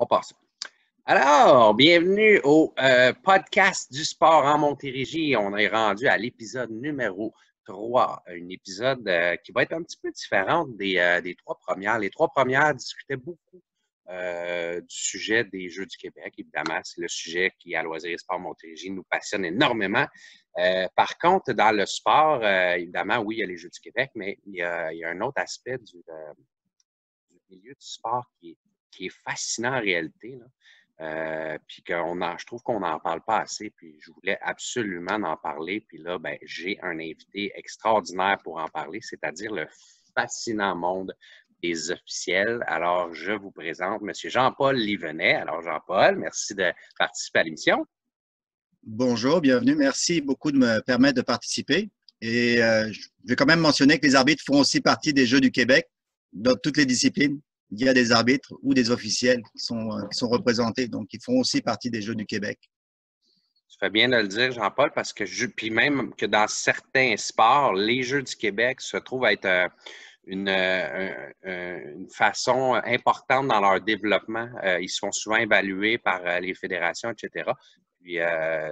On passe. Alors, bienvenue au podcast du sport en Montérégie. On est rendu à l'épisode numéro 3, un épisode qui va être un petit peu différent des trois premières. Les trois premières discutaient beaucoup du sujet des Jeux du Québec. Évidemment, c'est le sujet qui, à Loisirs et Sport Montérégie, nous passionne énormément. Par contre, dans le sport, évidemment, oui, il y a les Jeux du Québec, mais il y a un autre aspect du milieu du sport qui est fascinant en réalité, là. Puis je trouve qu'on n'en parle pas assez, puis je voulais absolument en parler. Puis là, ben, j'ai un invité extraordinaire pour en parler, c'est-à-dire le fascinant monde des officiels. Alors, je vous présente M. Jean-Paul Livenet. Alors, Jean-Paul, merci de participer à l'émission. Bonjour, bienvenue. Merci beaucoup de me permettre de participer. Et je vais quand même mentionner que les arbitres font aussi partie des Jeux du Québec dans toutes les disciplines. Il y a des arbitres ou des officiels qui sont représentés, donc ils font aussi partie des Jeux du Québec. Tu fais bien de le dire, Jean-Paul, parce que puis même que dans certains sports, les Jeux du Québec se trouvent à être une façon importante dans leur développement. Ils se font souvent évaluer par les fédérations, etc. Puis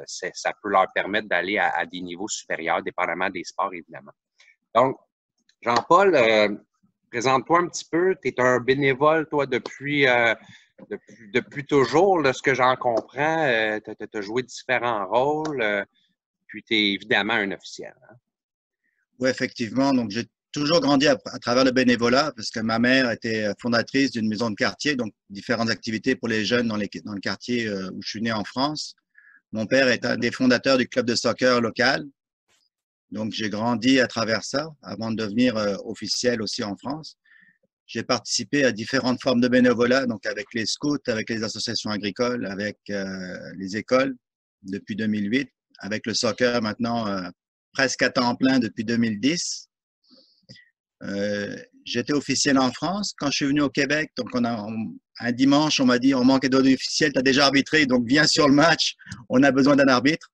ça peut leur permettre d'aller à des niveaux supérieurs, dépendamment des sports, évidemment. Donc, Jean-Paul, présente-toi un petit peu. Tu es un bénévole, toi, depuis toujours, là, ce que j'en comprends. Tu as joué différents rôles, puis tu es évidemment un officiel. Hein? Oui, effectivement. Donc, j'ai toujours grandi à travers le bénévolat parce que ma mère était fondatrice d'une maison de quartier, donc différentes activités pour les jeunes dans le quartier où je suis né en France. Mon père est un des fondateurs du club de soccer local. Donc, j'ai grandi à travers ça avant de devenir officiel aussi en France. J'ai participé à différentes formes de bénévolat, donc avec les scouts, avec les associations agricoles, avec les écoles depuis 2008, avec le soccer maintenant presque à temps plein depuis 2010. J'étais officiel en France. Quand je suis venu au Québec, donc un dimanche, on m'a dit on manquait d'officiels, tu as déjà arbitré, donc viens sur le match, on a besoin d'un arbitre.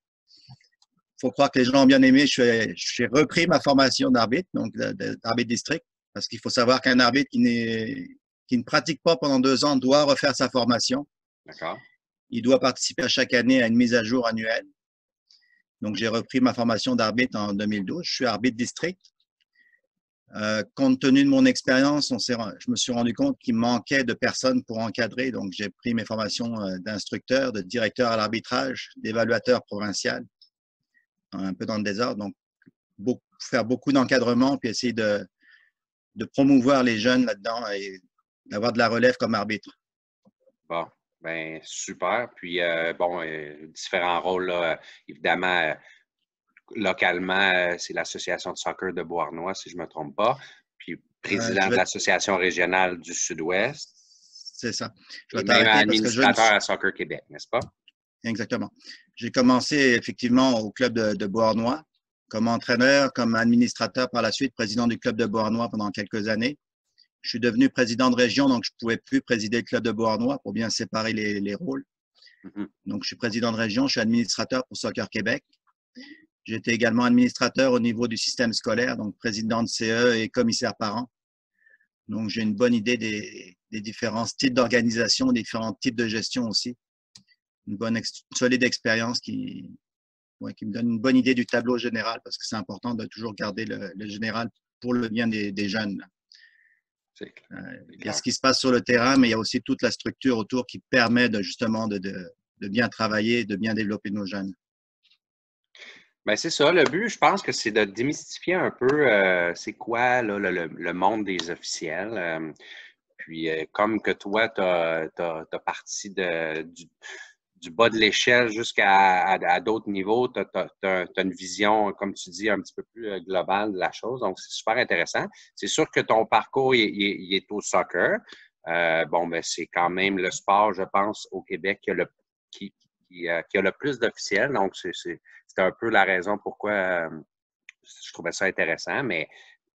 Il faut croire que les gens ont bien aimé. J'ai repris ma formation d'arbitre, donc d'arbitre district, parce qu'il faut savoir qu'un arbitre qui ne pratique pas pendant 2 ans doit refaire sa formation. D'accord. Il doit participer à chaque année à une mise à jour annuelle. Donc, j'ai repris ma formation d'arbitre en 2012. Je suis arbitre district. Compte tenu de mon expérience, je me suis rendu compte qu'il manquait de personnes pour encadrer. Donc, j'ai pris mes formations d'instructeur, de directeur à l'arbitrage, d'évaluateur provincial, un peu dans le désordre. Donc, faire beaucoup d'encadrement puis essayer de promouvoir les jeunes là-dedans et d'avoir de la relève comme arbitre. Bon, ben super. Puis, différents rôles, là, évidemment, localement, c'est l'Association de soccer de Beauharnois, si je ne me trompe pas. Puis, président de l'Association régionale du Sud-Ouest. C'est ça. Et même administrateur à Soccer Québec, n'est-ce pas? Exactement. J'ai commencé effectivement au club de Beauharnois comme entraîneur, comme administrateur par la suite, président du club de Beauharnois pendant quelques années. Je suis devenu président de région, donc je ne pouvais plus présider le club de Beauharnois pour bien séparer les rôles. Donc, je suis président de région, je suis administrateur pour Soccer Québec. J'étais également administrateur au niveau du système scolaire, donc président de CE et commissaire parent. Donc, j'ai une bonne idée des différents types d'organisation, des différents types de gestion aussi. Une solide expérience qui me donne une bonne idée du tableau général parce que c'est important de toujours garder le général pour le bien des jeunes. Il y a ce qui se passe sur le terrain, mais il y a aussi toute la structure autour qui permet justement de bien travailler, de bien développer nos jeunes. Bien, c'est ça. Le but, je pense que c'est de démystifier un peu c'est quoi là, le monde des officiels. Puis, comme que toi, tu as parti du bas de l'échelle jusqu'à d'autres niveaux, tu as une vision, comme tu dis, un petit peu plus globale de la chose. Donc, c'est super intéressant. C'est sûr que ton parcours il est au soccer. C'est quand même le sport, je pense, au Québec qui a le plus d'officiels. Donc, c'est un peu la raison pourquoi je trouvais ça intéressant. Mais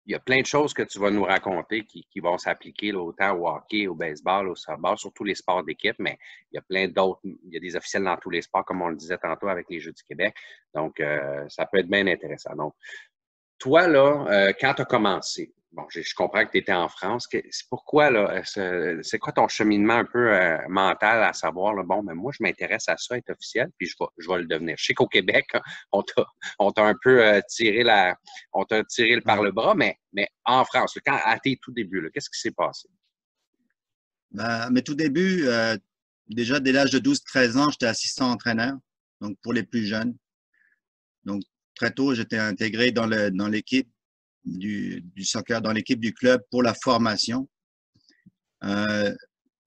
il y a plein de choses que tu vas nous raconter qui vont s'appliquer autant au hockey, au baseball, au softball, surtout les sports d'équipe, mais il y a plein d'autres, il y a des officiels dans tous les sports, comme on le disait tantôt avec les Jeux du Québec. Donc, ça peut être bien intéressant. Donc, toi, là, quand tu as commencé, bon, je comprends que tu étais en France. C'est pourquoi, là, c'est quoi ton cheminement un peu mental à savoir, là, bon, mais moi, je m'intéresse à ça, être officiel, puis je vais le devenir. Je sais qu'au Québec, on t'a un peu on t'a tiré par Ouais. le bras, mais en France, là, à tes tout débuts, là, qu'est-ce qui s'est passé? Mais tout début, déjà dès l'âge de 12-13 ans, j'étais assistant entraîneur, donc pour les plus jeunes. Donc très tôt, j'étais intégré dans l'équipe du soccer, dans l'équipe du club pour la formation. Euh,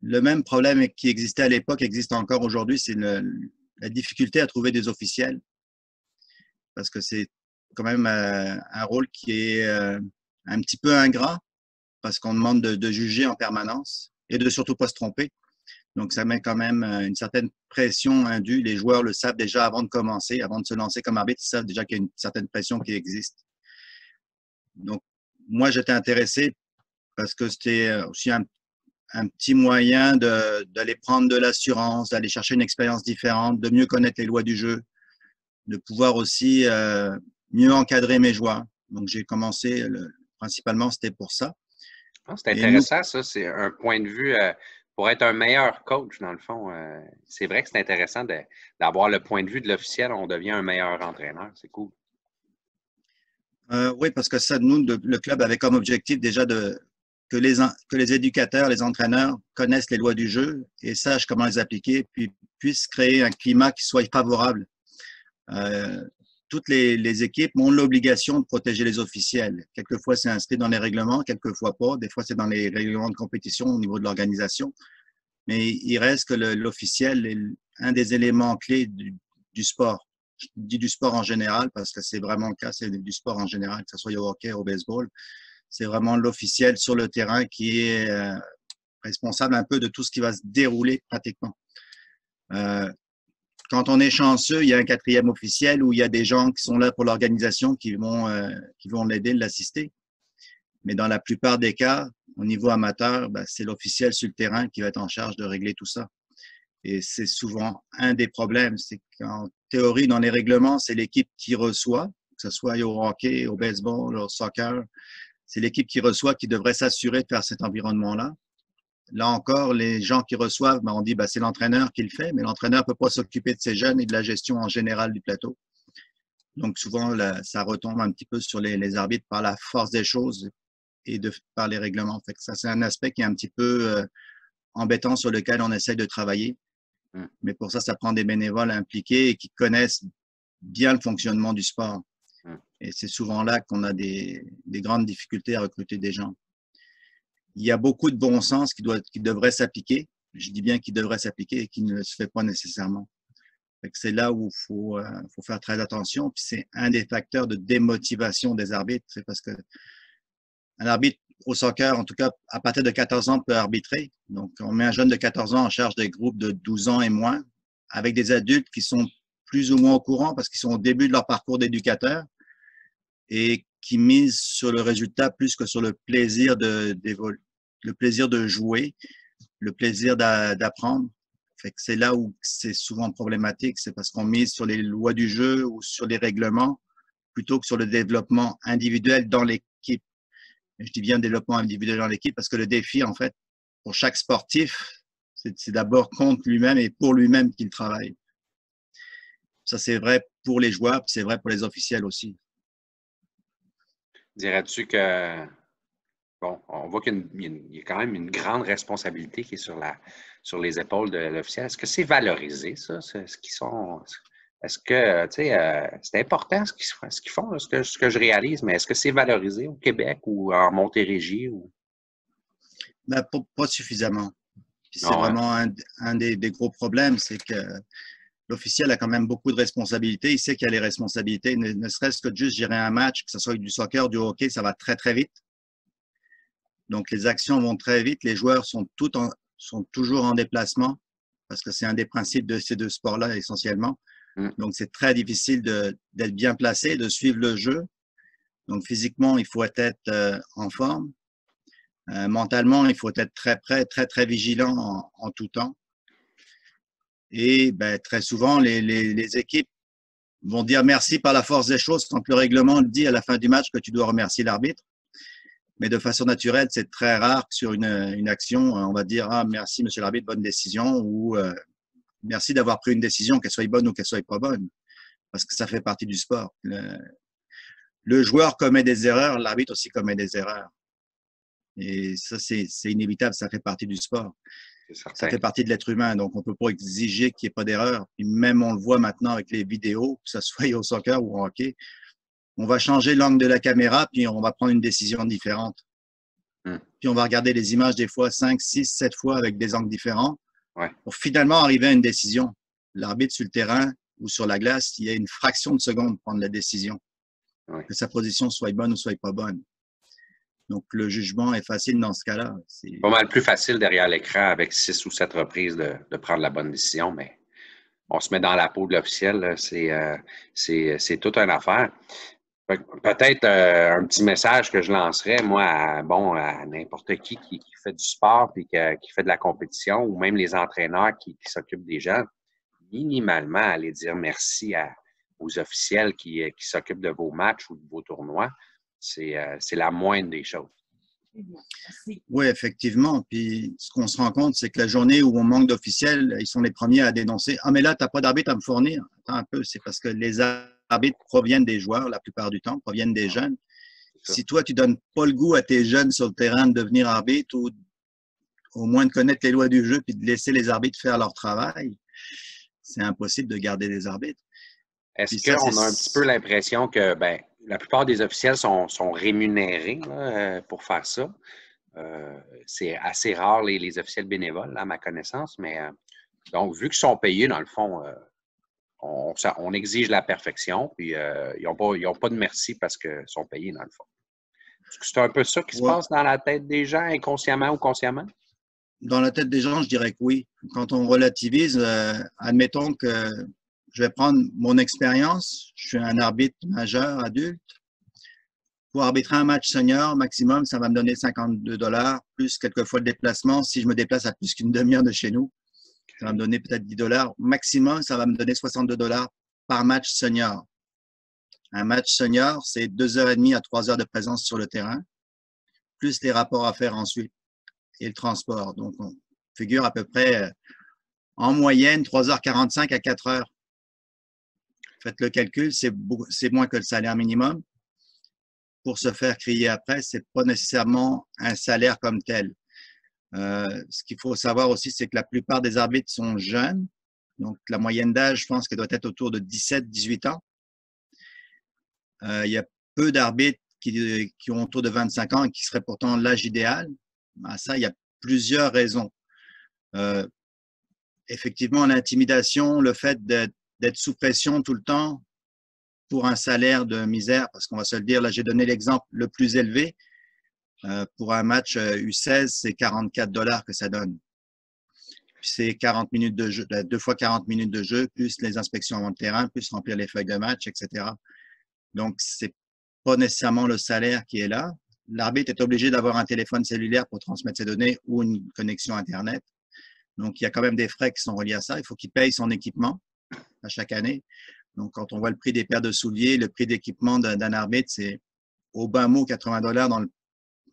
le même problème qui existait à l'époque existe encore aujourd'hui, c'est la difficulté à trouver des officiels, parce que c'est quand même un rôle qui est un petit peu ingrat, parce qu'on demande de juger en permanence et de surtout pas se tromper. Donc, ça met quand même une certaine pression indue. Les joueurs le savent déjà avant de commencer, avant de se lancer comme arbitre, ils savent déjà qu'il y a une certaine pression qui existe. Donc, moi, j'étais intéressé parce que c'était aussi un petit moyen d'aller prendre de l'assurance, d'aller chercher une expérience différente, de mieux connaître les lois du jeu, de pouvoir aussi mieux encadrer mes joueurs. Donc, j'ai commencé, principalement, c'était pour ça. Ah, c'est Et nous, intéressant, ça. C'est un point de vue pour être un meilleur coach, dans le fond. C'est vrai que c'est intéressant d'avoir le point de vue de l'officiel. On devient un meilleur entraîneur. C'est cool. oui, parce que ça, nous, le club avait comme objectif déjà que les éducateurs, les entraîneurs connaissent les lois du jeu et sachent comment les appliquer, puis puissent créer un climat qui soit favorable. Euh, toutes les équipes ont l'obligation de protéger les officiels. Quelquefois, c'est inscrit dans les règlements, quelquefois pas. Des fois, c'est dans les règlements de compétition au niveau de l'organisation. Mais il reste que l'officiel est un des éléments clés du sport. Je dis du sport en général parce que c'est vraiment le cas, c'est du sport en général, que ce soit au hockey, au baseball. C'est vraiment l'officiel sur le terrain qui est responsable un peu de tout ce qui va se dérouler pratiquement. Euh, Quand on est chanceux, il y a un quatrième officiel où il y a des gens qui sont là pour l'organisation qui vont l'aider, l'assister. Mais dans la plupart des cas, au niveau amateur, ben, c'est l'officiel sur le terrain qui va être en charge de régler tout ça. Et c'est souvent un des problèmes, c'est qu'en théorie, dans les règlements, c'est l'équipe qui reçoit, que ce soit au hockey, au baseball, au soccer, c'est l'équipe qui reçoit qui devrait s'assurer de faire cet environnement-là. Là encore, les gens qui reçoivent, ben on dit ben c'est l'entraîneur qui le fait, mais l'entraîneur ne peut pas s'occuper de ses jeunes et de la gestion en général du plateau. Donc souvent, là, ça retombe un petit peu sur les arbitres par la force des choses et par les règlements. Fait que ça, c'est un aspect qui est un petit peu embêtant sur lequel on essaie de travailler. Mm. Mais pour ça, ça prend des bénévoles impliqués et qui connaissent bien le fonctionnement du sport. Mm. Et c'est souvent là qu'on a des grandes difficultés à recruter des gens. Il y a beaucoup de bon sens qui devrait s'appliquer. Je dis bien qui devrait s'appliquer et qui ne se fait pas nécessairement. C'est là où faut faire très attention. Puis c'est un des facteurs de démotivation des arbitres. C'est parce que un arbitre au soccer, en tout cas, à partir de 14 ans, peut arbitrer. Donc, on met un jeune de 14 ans en charge des groupes de 12 ans et moins, avec des adultes qui sont plus ou moins au courant parce qu'ils sont au début de leur parcours d'éducateur et qui misent sur le résultat plus que sur le plaisir le plaisir de jouer, le plaisir d'apprendre. Fait que c'est là où c'est souvent problématique, c'est parce qu'on mise sur les lois du jeu ou sur les règlements plutôt que sur le développement individuel dans l'équipe. Je dis bien développement individuel dans l'équipe parce que le défi, en fait, pour chaque sportif, c'est d'abord contre lui-même et pour lui-même qu'il travaille. Ça, c'est vrai pour les joueurs, c'est vrai pour les officiels aussi. Dirais-tu que, bon, on voit qu'il y a quand même une grande responsabilité qui est sur les épaules de l'officiel. Est-ce que c'est valorisé, ça, ce qu'ils sont? Est-ce que, tu sais, c'est important ce qu'ils font, là, ce que je réalise, mais est-ce que c'est valorisé au Québec ou en Montérégie? Ou... Ben, pas suffisamment. Puis c'est Non, hein? vraiment un des gros problèmes, c'est que l'officiel a quand même beaucoup de responsabilités. Il sait qu'il y a les responsabilités, ne serait-ce que de juste gérer un match, que ce soit du soccer, du hockey, ça va très, très vite. Donc, les actions vont très vite. Les joueurs sont toujours en déplacement parce que c'est un des principes de ces deux sports-là essentiellement. Mm. Donc, c'est très difficile d'être bien placé, de suivre le jeu. Donc, physiquement, il faut être en forme. Mentalement, il faut être très prêt, très, très vigilant en tout temps. Et ben, très souvent, les équipes vont dire merci par la force des choses quand le règlement dit à la fin du match que tu dois remercier l'arbitre. Mais de façon naturelle, c'est très rare que sur une action, on va dire « Ah, merci, monsieur l'arbitre, bonne décision » ou merci d'avoir pris une décision, qu'elle soit bonne ou qu'elle soit pas bonne », parce que ça fait partie du sport. Le joueur commet des erreurs, l'arbitre aussi commet des erreurs. Et ça, c'est inévitable, ça fait partie du sport. Ça fait partie de l'être humain, donc on ne peut pas exiger qu'il n'y ait pas d'erreur. Puis même on le voit maintenant avec les vidéos, que ce soit au soccer ou au hockey, on va changer l'angle de la caméra, puis on va prendre une décision différente. Puis on va regarder les images des fois 5, 6, 7 fois avec des angles différents pour finalement arriver à une décision. L'arbitre sur le terrain ou sur la glace, il y a une fraction de seconde pour prendre la décision. Que sa position soit bonne ou soit pas bonne. Donc, le jugement est facile dans ce cas-là. C'est pas mal plus facile derrière l'écran avec 6 ou 7 reprises de prendre la bonne décision, mais on se met dans la peau de l'officiel, c'est toute une affaire. Peut-être un petit message que je lancerais, moi, à n'importe qui fait du sport et qui fait de la compétition, ou même les entraîneurs qui s'occupent des gens, minimalement aller dire merci aux officiels qui s'occupent de vos matchs ou de vos tournois. C'est la moindre des choses. Oui, effectivement. Puis ce qu'on se rend compte, c'est que la journée où on manque d'officiels, ils sont les premiers à dénoncer. Ah, mais là, tu n'as pas d'arbitre à me fournir. Attends un peu, c'est parce que les arbitres proviennent des joueurs la plupart du temps, proviennent des jeunes. Si toi, tu ne donnes pas le goût à tes jeunes sur le terrain de devenir arbitre ou au moins de connaître les lois du jeu puis de laisser les arbitres faire leur travail, c'est impossible de garder des arbitres. Est-ce qu'on a un petit peu l'impression que la plupart des officiels sont rémunérés là, pour faire ça? C'est assez rare les officiels bénévoles, à ma connaissance, mais donc, vu qu'ils sont payés, dans le fond, on exige la perfection, puis ils n'ont pas de merci parce qu'ils sont payés, dans le fond. C'est un peu ça qui se passe dans la tête des gens, inconsciemment ou consciemment? Dans la tête des gens, je dirais que oui. Quand on relativise, admettons que je vais prendre mon expérience. Je suis un arbitre majeur, adulte. Pour arbitrer un match senior, maximum, ça va me donner $52, plus quelquefois le déplacement. Si je me déplace à plus qu'une demi-heure de chez nous, ça va me donner peut-être $10. Maximum, ça va me donner $62 par match senior. Un match senior, c'est 2h30 à 3h de présence sur le terrain, plus les rapports à faire ensuite et le transport. Donc, on figure à peu près en moyenne 3h45 à 4h. Faites le calcul, c'est moins que le salaire minimum. Pour se faire crier après, ce n'est pas nécessairement un salaire comme tel. Ce qu'il faut savoir aussi, c'est que la plupart des arbitres sont jeunes. Donc, la moyenne d'âge, je pense qu'elle doit être autour de 17-18 ans. Il y a peu d'arbitres qui ont autour de 25 ans et qui seraient pourtant l'âge idéal. À ça, il y a plusieurs raisons. Effectivement, l'intimidation, le fait d'être sous pression tout le temps pour un salaire de misère, parce qu'on va se le dire, là, j'ai donné l'exemple le plus élevé. Pour un match U16, c'est $44 que ça donne. Puis c'est 40 minutes de jeu, 2 fois 40 minutes de jeu, plus les inspections avant le terrain, plus remplir les feuilles de match, etc. Donc, c'est pas nécessairement le salaire qui est là. L'arbitre est obligé d'avoir un téléphone cellulaire pour transmettre ses données ou une connexion Internet. Donc, il y a quand même des frais qui sont reliés à ça. Il faut qu'il paye son équipement à chaque année. Donc, quand on voit le prix des paires de souliers, le prix d'équipement d'un arbitre, c'est au bas mot $80 dans le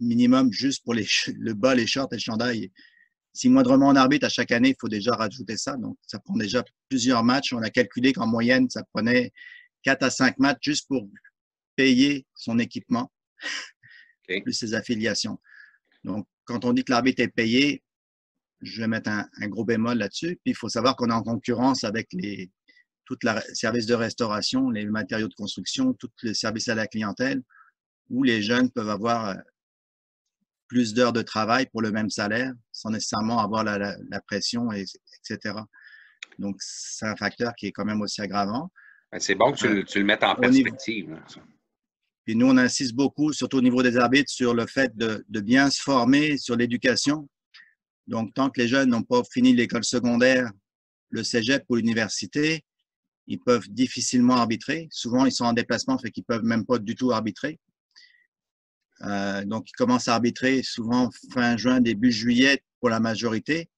minimum juste pour le bas, les shorts et le chandail. Si moindrement on arbitre à chaque année, il faut déjà rajouter ça. Donc, ça prend déjà plusieurs matchs. On a calculé qu'en moyenne, ça prenait 4 à 5 matchs juste pour payer son équipement, plus ses affiliations. Donc, quand on dit que l'arbitre est payé, je vais mettre un gros bémol là-dessus. Puis, il faut savoir qu'on est en concurrence avec tous les services de restauration, les matériaux de construction, tous les services à la clientèle, où les jeunes peuvent avoir plus d'heures de travail pour le même salaire, sans nécessairement avoir la pression, etc. Donc, c'est un facteur qui est quand même aussi aggravant. C'est bon que tu le mettes en perspective. Puis nous, on insiste beaucoup, surtout au niveau des arbitres, sur le fait de bien se former sur l'éducation. Donc, tant que les jeunes n'ont pas fini l'école secondaire, le cégep ou l'université, ils peuvent difficilement arbitrer. Souvent, ils sont en déplacement, fait qu'ils ne peuvent même pas du tout arbitrer. Donc, ils commencent à arbitrer souvent fin juin, début juillet pour la majorité.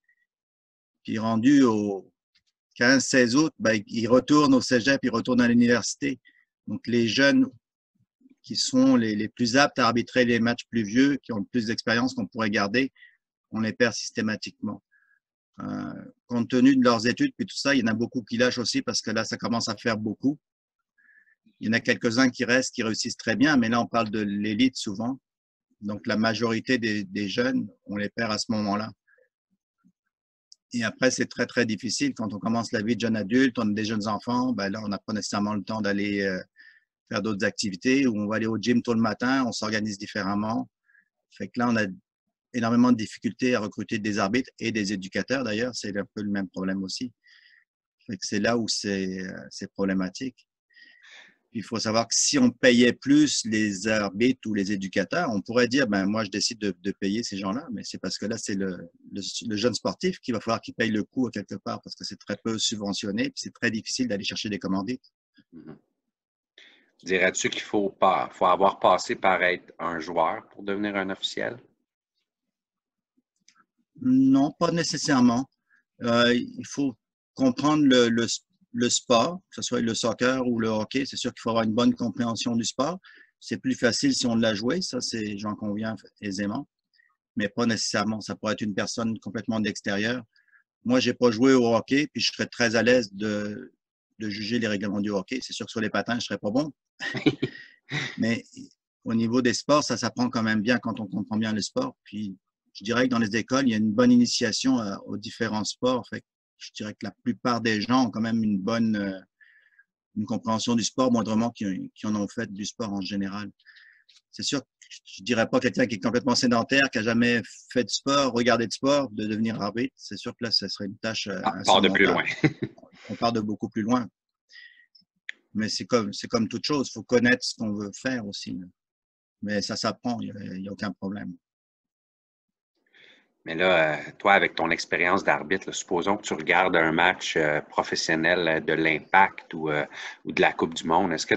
Puis, rendu au 15-16 août, ils retournent au cégep, ils retournent à l'université. Donc, les jeunes qui sont les plus aptes à arbitrer les matchs plus vieux, qui ont le plus d'expérience qu'on pourrait garder, on les perd systématiquement. Compte tenu de leurs études puis tout ça, il y en a beaucoup qui lâchent aussi parce que là, ça commence à faire beaucoup. Il y en a quelques-uns qui restent, qui réussissent très bien, mais là, on parle de l'élite souvent. Donc, la majorité des jeunes, on les perd à ce moment-là. Et après, c'est très, très difficile. Quand on commence la vie de jeune adulte, on a des jeunes enfants, ben là, on n'a pas nécessairement le temps d'aller faire d'autres activités ou on va aller au gym tôt le matin, on s'organise différemment. Fait que là, on a énormément de difficultés à recruter des arbitres et des éducateurs d'ailleurs. C'est un peu le même problème aussi. Fait que c'est là où c'est problématique. Il faut savoir que si on payait plus les arbitres ou les éducateurs, on pourrait dire, ben moi, je décide de payer ces gens-là, mais c'est parce que là, c'est le jeune sportif qu'il va falloir qu'il paye le coût quelque part parce que c'est très peu subventionné puis c'est très difficile d'aller chercher des commandites. Mm-hmm. Dirais-tu qu'il faut avoir passé par être un joueur pour devenir un officiel? Non, pas nécessairement. Il faut comprendre le sport, que ce soit le soccer ou le hockey. C'est sûr qu'il faut avoir une bonne compréhension du sport. C'est plus facile si on l'a joué, ça, j'en conviens aisément, mais pas nécessairement. Ça pourrait être une personne complètement d'extérieur. Moi, j'ai pas joué au hockey, puis je serais très à l'aise de juger les règlements du hockey. C'est sûr que sur les patins, je serais pas bon. Mais au niveau des sports, ça s'apprend quand même bien quand on comprend bien le sport. Puis, je dirais que dans les écoles, il y a une bonne initiation aux différents sports. Fait que je dirais que la plupart des gens ont quand même une bonne une compréhension du sport, moindrement qui en ont fait du sport en général. C'est sûr que je ne dirais pas quelqu'un qui est complètement sédentaire, qui n'a jamais fait de sport, regardé de sport, de devenir arbitre. C'est sûr que là, ce serait une tâche On part de plus loin. On part de beaucoup plus loin. Mais c'est comme toute chose, il faut connaître ce qu'on veut faire aussi. Mais ça s'apprend, il n'y a aucun problème. Mais là, toi, avec ton expérience d'arbitre, supposons que tu regardes un match professionnel de l'Impact ou de la Coupe du Monde. Est-ce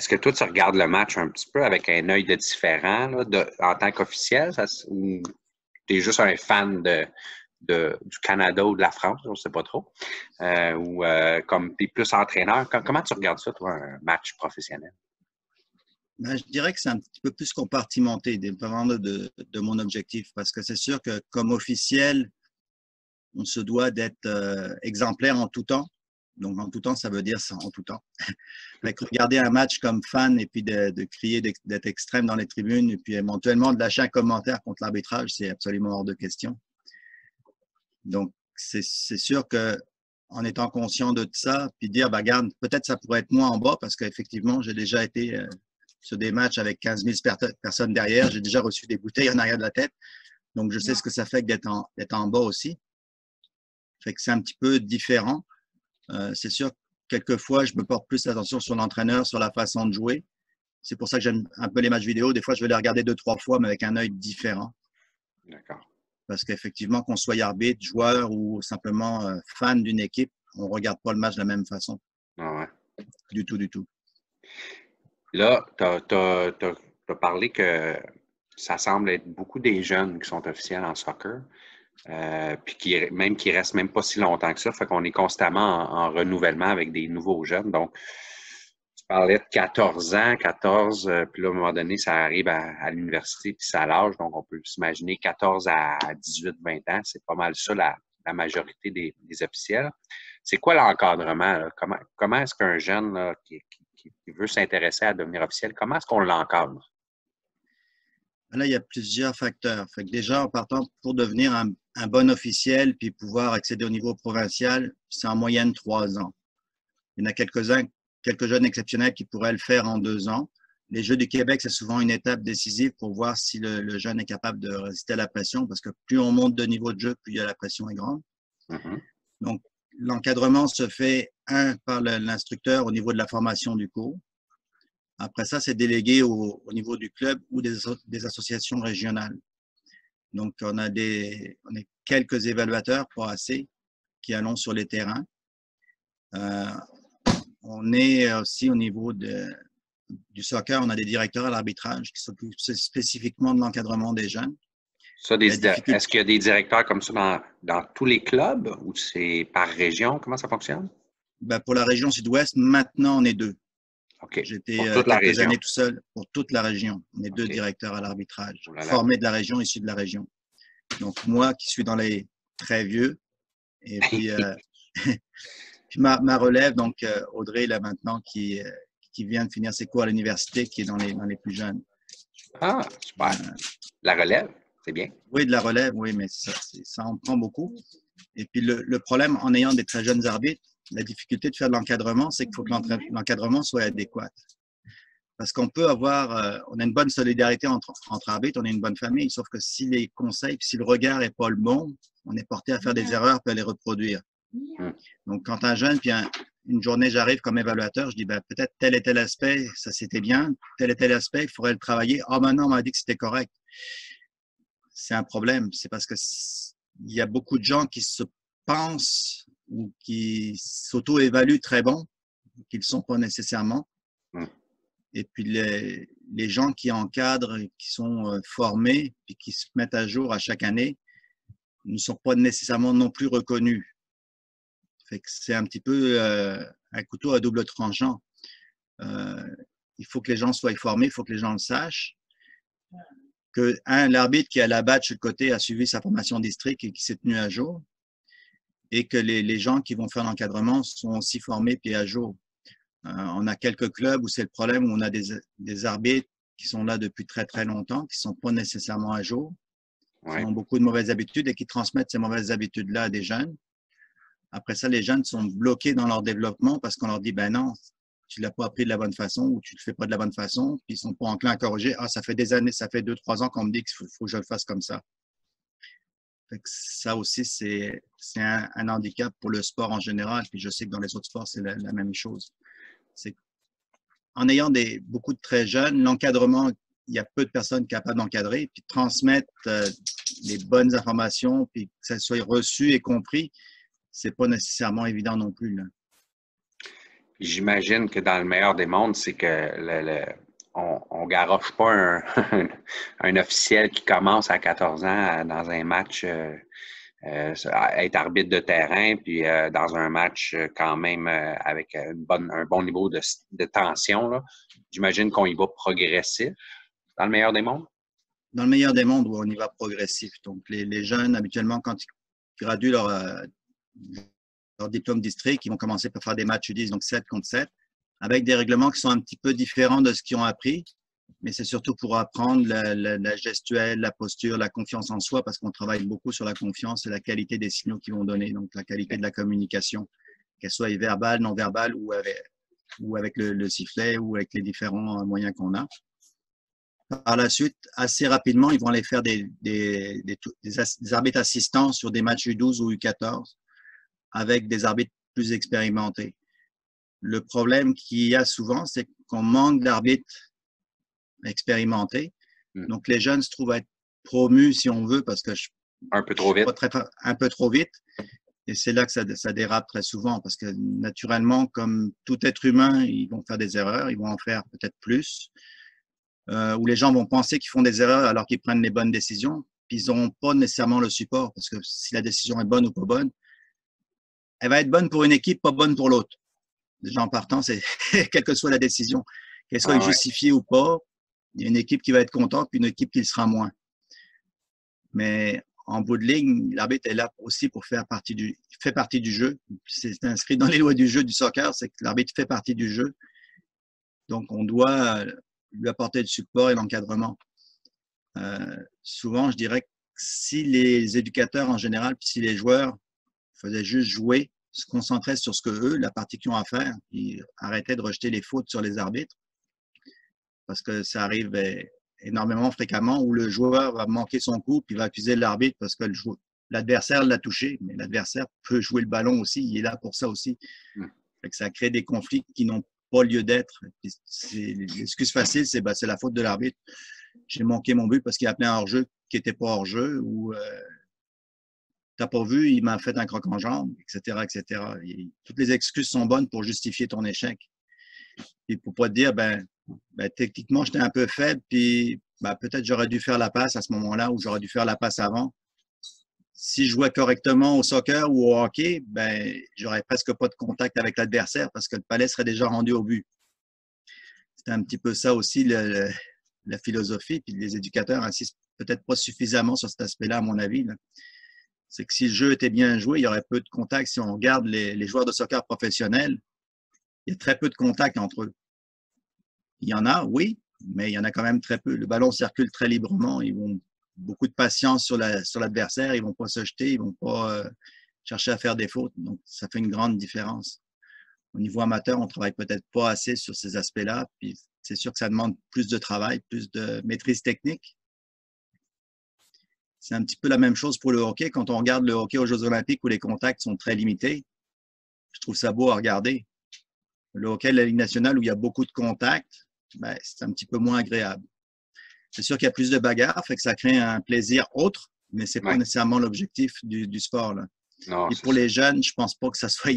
que toi, tu regardes le match un petit peu avec un œil de différent là, en tant qu'officiel ou tu es juste un fan du Canada ou de la France, je ne sais pas trop, ou comme tu es plus entraîneur? Comment tu regardes ça, toi, un match professionnel? Ben, je dirais que c'est un petit peu plus compartimenté, dépendant de mon objectif, parce que c'est sûr que comme officiel, on se doit d'être exemplaire en tout temps. Donc, en tout temps, ça veut dire ça, en tout temps. Regarder un match comme fan et puis de crier, d'être extrême dans les tribunes et puis éventuellement de lâcher un commentaire contre l'arbitrage, c'est absolument hors de question. Donc, c'est sûr que en étant conscient de ça, puis dire, bah, regarde, peut-être ça pourrait être moi en bas parce qu'effectivement, j'ai déjà été sur des matchs avec 15 000 personnes derrière. J'ai déjà reçu des bouteilles en arrière de la tête. Donc, je sais ce que ça fait d'être en bas aussi. Fait que c'est un petit peu différent. C'est sûr que quelquefois, je me porte plus attention sur l'entraîneur, sur la façon de jouer. C'est pour ça que j'aime un peu les matchs vidéo. Des fois, je vais les regarder 2-3 fois, mais avec un œil différent. D'accord. Parce qu'effectivement, qu'on soit arbitre, joueur ou simplement fan d'une équipe, on ne regarde pas le match de la même façon. Ah ouais. Du tout, du tout. Là, tu as parlé que ça semble être beaucoup des jeunes qui sont officiels en soccer, puis qui restent même pas si longtemps que ça. Fait qu'on est constamment en renouvellement avec des nouveaux jeunes. Donc, tu parlais de 14 ans, 14, puis là, à un moment donné, ça arrive à l'université, puis ça l'âge. Donc, on peut s'imaginer 14 à 18, 20 ans. C'est pas mal ça, la majorité des officiels. C'est quoi l'encadrement, là? Comment est-ce qu'un jeune là, qui veut s'intéresser à devenir officiel, comment est-ce qu'on l'encadre? Là, il y a plusieurs facteurs. Fait que déjà, en partant pour devenir un bon officiel puis pouvoir accéder au niveau provincial, c'est en moyenne 3 ans. Il y en a quelques jeunes exceptionnels qui pourraient le faire en 2 ans. Les Jeux du Québec, c'est souvent une étape décisive pour voir si le jeune est capable de résister à la pression parce que plus on monte de niveau de jeu, plus la pression est grande. Mm-hmm. Donc, l'encadrement se fait, par l'instructeur au niveau de la formation du cours. Après ça, c'est délégué au niveau du club ou des associations régionales. Donc, on a quelques évaluateurs, pas assez, qui allons sur les terrains. On est aussi au niveau du soccer, on a des directeurs à l'arbitrage qui s'occupent spécifiquement de l'encadrement des jeunes. Est-ce qu'il y a des directeurs comme ça dans tous les clubs ou c'est par région? Comment ça fonctionne? Ben, pour la région sud-ouest, maintenant, on est 2. OK. J'étais Pour toute la quelques région. années tout seul pour toute la région. On est 2 OK. directeurs à l'arbitrage, Oh là là. formés de la région, issus de la région. Donc, moi qui suis dans les très vieux, et puis, puis ma relève, donc Audrey, là maintenant, qui vient de finir ses cours à l'université, qui est dans les plus jeunes. Ah, super. La relève, c'est bien. Oui, de la relève, oui, mais ça en prend beaucoup. Et puis, le problème, en ayant des très jeunes arbitres, la difficulté de faire de l'encadrement, c'est qu'il faut que l'encadrement soit adéquat. Parce qu'on peut avoir, on a une bonne solidarité entre arbitres, on est une bonne famille, sauf que si les conseils, si le regard n'est pas le bon, on est porté à faire des erreurs puis à les reproduire. Donc, quand un jeune, puis une journée, j'arrive comme évaluateur, je dis, ben, peut-être tel et tel aspect, ça c'était bien, tel et tel aspect, il faudrait le travailler. Ah, maintenant, on m'a dit que c'était correct. C'est un problème. C'est parce que il y a beaucoup de gens qui se pensent ou qui s'auto-évaluent très bons, qu'ils ne sont pas nécessairement. Et puis, les gens qui encadrent, qui sont formés, puis qui se mettent à jour à chaque année, ne sont pas nécessairement non plus reconnus. Fait que c'est un petit peu un couteau à double tranchant. Il faut que les gens soient formés, il faut que les gens le sachent. Que l'arbitre qui a la badge sur le côté a suivi sa formation district et qui s'est tenu à jour. Et que les gens qui vont faire l'encadrement sont aussi formés puis à jour. On a quelques clubs où c'est le problème, où on a des arbitres qui sont là depuis très, très longtemps, qui ne sont pas nécessairement à jour, qui ont beaucoup de mauvaises habitudes et qui transmettent ces mauvaises habitudes-là à des jeunes. Après ça, les jeunes sont bloqués dans leur développement parce qu'on leur dit, ben non, tu ne l'as pas appris de la bonne façon ou tu ne le fais pas de la bonne façon, puis ils ne sont pas enclins à corriger. Ah, ça fait des années, ça fait 2-3 ans qu'on me dit qu'il faut que je le fasse comme ça. Fait que ça aussi, c'est un handicap pour le sport en général, puis je sais que dans les autres sports, c'est la même chose. C'est en ayant beaucoup de très jeunes, l'encadrement, il y a peu de personnes capables d'encadrer, puis de transmettre les bonnes informations, puis que ça soit reçu et compris, c'est pas nécessairement évident non plus, là. J'imagine que dans le meilleur des mondes, c'est que on garoche pas un officiel qui commence à 14 ans dans un match être arbitre de terrain, puis dans un match quand même avec un bon niveau de tension, là. J'imagine qu'on y va progressif dans le meilleur des mondes. Dans le meilleur des mondes, où on y va progressif. Donc, les jeunes, habituellement, quand ils graduent leur diplôme district, ils vont commencer par faire des matchs U10, donc 7 contre 7, avec des règlements qui sont un petit peu différents de ce qu'ils ont appris. Mais c'est surtout pour apprendre la gestuelle, la posture, la confiance en soi, parce qu'on travaille beaucoup sur la confiance et la qualité des signaux qu'ils vont donner, donc la qualité de la communication, qu'elle soit verbale, non verbale ou avec le sifflet ou avec les différents moyens qu'on a. Par la suite, assez rapidement, ils vont aller faire des arbitres assistants sur des matchs U12 ou U14 avec des arbitres plus expérimentés. Le problème qu'il y a souvent, c'est qu'on manque d'arbitres expérimentés. Donc, les jeunes se trouvent à être promus, si on veut, parce que un peu trop vite. Un peu trop vite. Et c'est là que ça dérape très souvent, parce que naturellement, comme tout être humain, ils vont faire des erreurs, ils vont en faire peut-être plus. Où les gens vont penser qu'ils font des erreurs alors qu'ils prennent les bonnes décisions, puis ils n'auront pas nécessairement le support, parce que si la décision est bonne ou pas bonne, elle va être bonne pour une équipe, pas bonne pour l'autre. Déjà en partant, c'est quelle que soit la décision, qu'elle soit justifiée ou pas, il y a une équipe qui va être contente, puis une équipe qui le sera moins. Mais en bout de ligne, l'arbitre est là aussi pour fait partie du jeu. C'est inscrit dans les lois du jeu du soccer, c'est que l'arbitre fait partie du jeu. Donc, on doit lui apporter le support et l'encadrement. Souvent, je dirais que si les éducateurs en général, puis si les joueurs faisaient juste jouer, se concentraient sur ce que eux, la partie qu'ils ont à faire, puis arrêtaient de rejeter les fautes sur les arbitres, parce que ça arrive énormément fréquemment où le joueur va manquer son coup puis va accuser l'arbitre parce que l'adversaire l'a touché, mais l'adversaire peut jouer le ballon aussi, il est là pour ça aussi. Fait que ça crée des conflits qui n'ont pas lieu d'être. L'excuse facile, c'est la faute de l'arbitre. J'ai manqué mon but parce qu'il a appelé un hors-jeu qui n'était pas hors-jeu ou t'as pas vu, il m'a fait un croc en jambe, etc., etc. Et toutes les excuses sont bonnes pour justifier ton échec. Et pour pas te dire, techniquement, j'étais un peu faible, puis peut-être j'aurais dû faire la passe à ce moment-là ou j'aurais dû faire la passe avant. Si je jouais correctement au soccer ou au hockey, j'aurais presque pas de contact avec l'adversaire parce que le palais serait déjà rendu au but. c'est un petit peu ça aussi la philosophie. Puis les éducateurs insistent peut-être pas suffisamment sur cet aspect-là, à mon avis. C'est que si le jeu était bien joué, il y aurait peu de contact. Si on regarde les joueurs de soccer professionnels, il y a très peu de contact entre eux. Il y en a, oui, mais il y en a quand même très peu. Le ballon circule très librement. Ils vont beaucoup de patience sur l'adversaire. Ils vont pas se jeter. Ils vont pas chercher à faire des fautes. Donc, ça fait une grande différence. Au niveau amateur, on travaille peut-être pas assez sur ces aspects-là. Puis, c'est sûr que ça demande plus de travail, plus de maîtrise technique. C'est un petit peu la même chose pour le hockey. Quand on regarde le hockey aux Jeux olympiques où les contacts sont très limités, je trouve ça beau à regarder. Le hockey de la Ligue nationale où il y a beaucoup de contacts, ben, c'est un petit peu moins agréable. C'est sûr qu'il y a plus de bagarres, fait que ça crée un plaisir autre, mais c'est pas nécessairement l'objectif du sport, là. Non, Et pour les jeunes, je pense pas que ça soit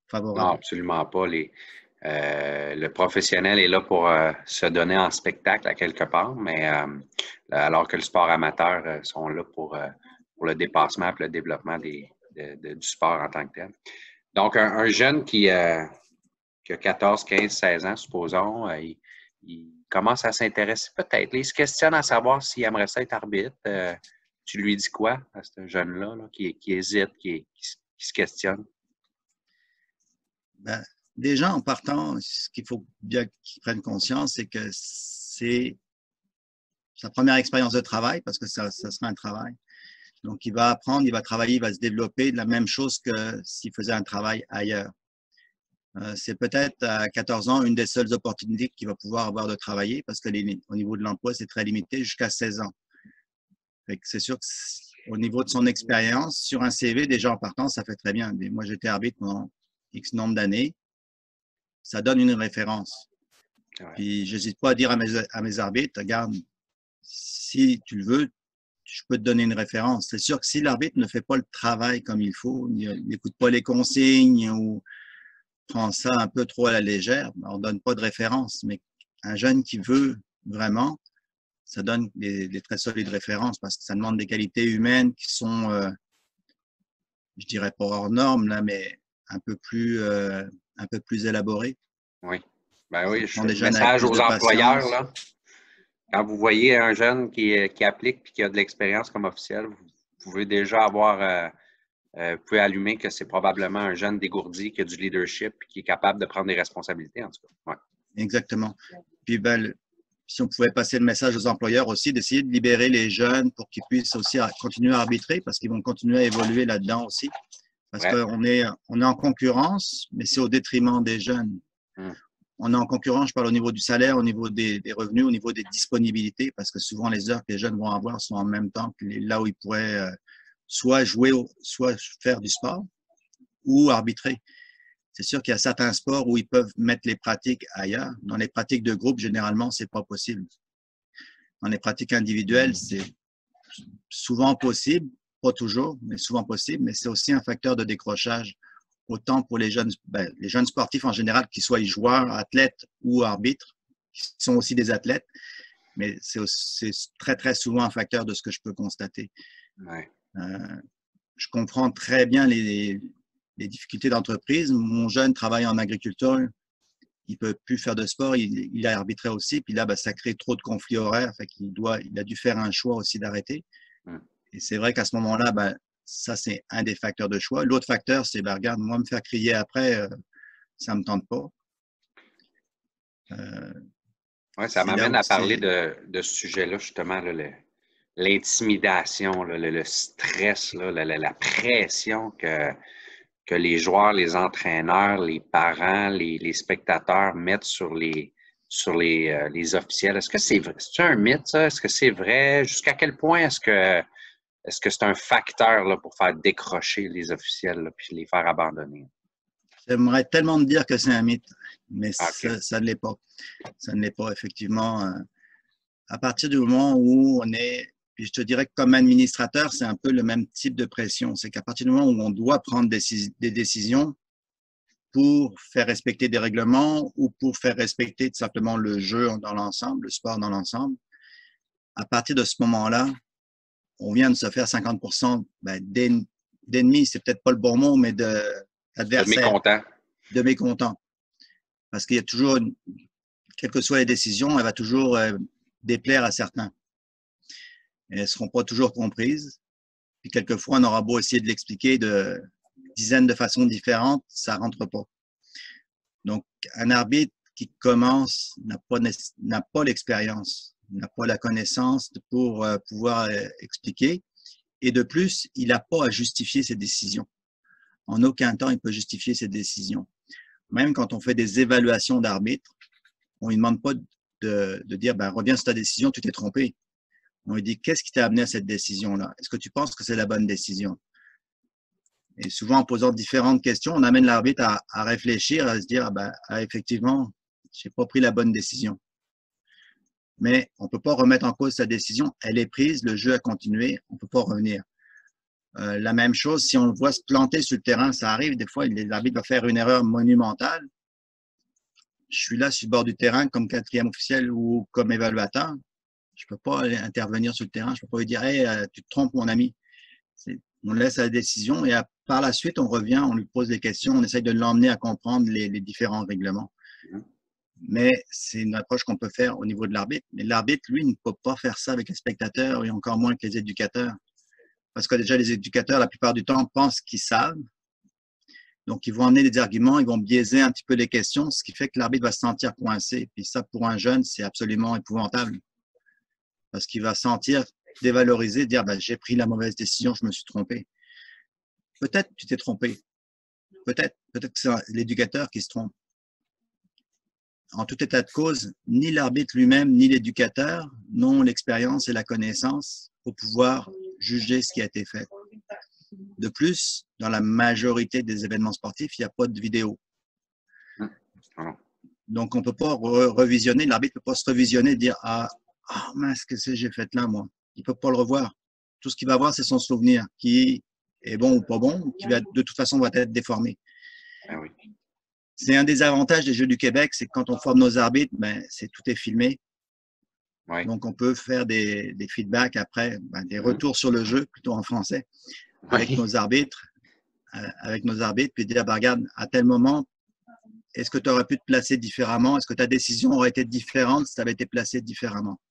favorable. non, absolument pas. Le professionnel est là pour se donner en spectacle à quelque part, mais alors que le sport amateur sont là pour le dépassement et le développement du sport en tant que tel. Donc, un jeune qui a 14, 15, 16 ans, supposons, il commence à s'intéresser peut-être. Il se questionne à savoir s'il aimerait ça être arbitre. Tu lui dis quoi à ce jeune-là là, qui hésite, qui se questionne? Ben, déjà, en partant, ce qu'il faut bien qu'ils prennent conscience, c'est que c'est sa première expérience de travail, parce que ça sera un travail. Donc, il va apprendre, il va travailler, il va se développer de la même chose que s'il faisait un travail ailleurs. C'est peut-être à 14 ans une des seules opportunités qu'il va pouvoir avoir de travailler parce que au niveau de l'emploi, c'est très limité jusqu'à 16 ans. C'est sûr qu'au niveau de son expérience, sur un CV, déjà en partant, ça fait très bien. Moi, j'étais arbitre pendant X nombre d'années. Ça donne une référence. Ouais. Puis, j'hésite pas à dire à mes arbitres, regarde, si tu le veux, je peux te donner une référence. C'est sûr que si l'arbitre ne fait pas le travail comme il faut, il n'écoute pas les consignes ou prend ça un peu trop à la légère, on ne donne pas de référence. Mais un jeune qui veut vraiment, ça donne des très solides références parce que ça demande des qualités humaines qui sont, je dirais pas hors normes, là, mais un peu plus élaborées. Oui. Ben oui, message aux employeurs, là. Quand vous voyez un jeune qui applique et qui a de l'expérience comme officiel, vous pouvez déjà avoir, vous pouvez allumer que c'est probablement un jeune dégourdi qui a du leadership et qui est capable de prendre des responsabilités, en tout cas. Ouais. Exactement. Puis, ben, si on pouvait passer le message aux employeurs aussi, d'essayer de libérer les jeunes pour qu'ils puissent aussi continuer à arbitrer parce qu'ils vont continuer à évoluer là-dedans aussi. Parce qu'on est en concurrence, mais c'est au détriment des jeunes. On est en concurrence, je parle au niveau du salaire, au niveau des revenus, au niveau des disponibilités, parce que souvent les heures que les jeunes vont avoir sont en même temps que là où ils pourraient soit jouer, soit faire du sport ou arbitrer. C'est sûr qu'il y a certains sports où ils peuvent mettre les pratiques ailleurs. Dans les pratiques de groupe, généralement, c'est pas possible. Dans les pratiques individuelles, c'est souvent possible, pas toujours, mais souvent possible, mais c'est aussi un facteur de décrochage. Autant pour les jeunes sportifs en général, qu'ils soient joueurs, athlètes ou arbitres, qui sont aussi des athlètes, mais c'est très, très souvent un facteur de ce que je peux constater. Ouais. Je comprends très bien les difficultés d'entreprise. Mon jeune travaille en agriculture, il peut plus faire de sport, il a arbitré aussi, puis là, ben, ça crée trop de conflits horaires, fait il a dû faire un choix aussi d'arrêter. Et c'est vrai qu'à ce moment-là, ben, ça, c'est un des facteurs de choix. L'autre facteur, c'est, ben, regarde, moi, me faire crier après, ça me tente pas. Oui, ça m'amène à parler de ce sujet-là, justement, l'intimidation, le stress, la pression que les joueurs, les entraîneurs, les parents, les spectateurs mettent sur les officiels. Est-ce que c'est vrai? C'est un mythe, ça? Est-ce que c'est vrai? Jusqu'à quel point est-ce que c'est un facteur là, pour faire décrocher les officiels là, puis les faire abandonner? J'aimerais tellement te dire que c'est un mythe, mais ça ne l'est pas. Ça ne l'est pas, effectivement. À partir du moment où on est, puis je te dirais que comme administrateur, c'est un peu le même type de pression. C'est qu'à partir du moment où on doit prendre des décisions pour faire respecter des règlements ou pour faire respecter tout simplement le jeu dans l'ensemble, le sport dans l'ensemble, à partir de ce moment-là, on vient de se faire 50% d'ennemis, c'est peut-être pas le bon mot, mais d'adversaires. De mécontents. De mécontents. Parce qu'il y a toujours quelles que soient les décisions, elle va toujours déplaire à certains. Elles ne seront pas toujours comprises. Puis quelquefois, on aura beau essayer de l'expliquer de dizaines de façons différentes, ça ne rentre pas. Donc, un arbitre qui commence n'a pas l'expérience, n'a pas la connaissance pour pouvoir expliquer. Et de plus, il n'a pas à justifier ses décisions. En aucun temps, il peut justifier ses décisions. Même quand on fait des évaluations d'arbitre, on ne lui demande pas de dire ben, « reviens sur ta décision, tu t'es trompé ». On lui dit « qu'est-ce qui t'a amené à cette décision-là? Est-ce que tu penses que c'est la bonne décision ?» Et souvent, en posant différentes questions, on amène l'arbitre à réfléchir, à se dire ben, ah, effectivement, je n'ai pas pris la bonne décision. Mais on ne peut pas remettre en cause sa décision. Elle est prise, le jeu a continué, on ne peut pas revenir. La même chose, si on le voit se planter sur le terrain, ça arrive, des fois, l'arbitre va faire une erreur monumentale. Je suis là sur le bord du terrain comme quatrième officiel ou comme évaluateur. Je ne peux pas intervenir sur le terrain, je ne peux pas lui dire hey, tu te trompes, mon ami. On laisse la décision et par la suite, on revient, on lui pose des questions, on essaye de l'emmener à comprendre les différents règlements. Mais c'est une approche qu'on peut faire au niveau de l'arbitre. Mais l'arbitre, lui, ne peut pas faire ça avec les spectateurs et encore moins avec les éducateurs. Parce que déjà, les éducateurs, la plupart du temps, pensent qu'ils savent. Donc, ils vont amener des arguments, ils vont biaiser un petit peu les questions, ce qui fait que l'arbitre va se sentir coincé. Puis ça, pour un jeune, c'est absolument épouvantable. Parce qu'il va sentir dévalorisé, dire ben, j'ai pris la mauvaise décision, je me suis trompé. Peut-être que tu t'es trompé. Peut-être que c'est l'éducateur qui se trompe. En tout état de cause, ni l'arbitre lui-même, ni l'éducateur n'ont l'expérience et la connaissance pour pouvoir juger ce qui a été fait. De plus, dans la majorité des événements sportifs, il n'y a pas de vidéo. Donc, on ne peut pas revisionner, l'arbitre ne peut pas se revisionner et dire ah, mince, qu'est-ce que j'ai fait là, moi? Il ne peut pas le revoir. Tout ce qu'il va voir, c'est son souvenir, qui est bon ou pas bon, qui va, de toute façon va être déformé. Ah oui. C'est un des avantages des Jeux du Québec, c'est que quand on forme nos arbitres, ben, tout est filmé. Oui. Donc, on peut faire des feedbacks après, ben, des retours sur le jeu, plutôt en français, avec nos arbitres, puis dire, ben, regarde, à tel moment, est-ce que tu aurais pu te placer différemment? Est-ce que ta décision aurait été différente si tu avais été placé différemment?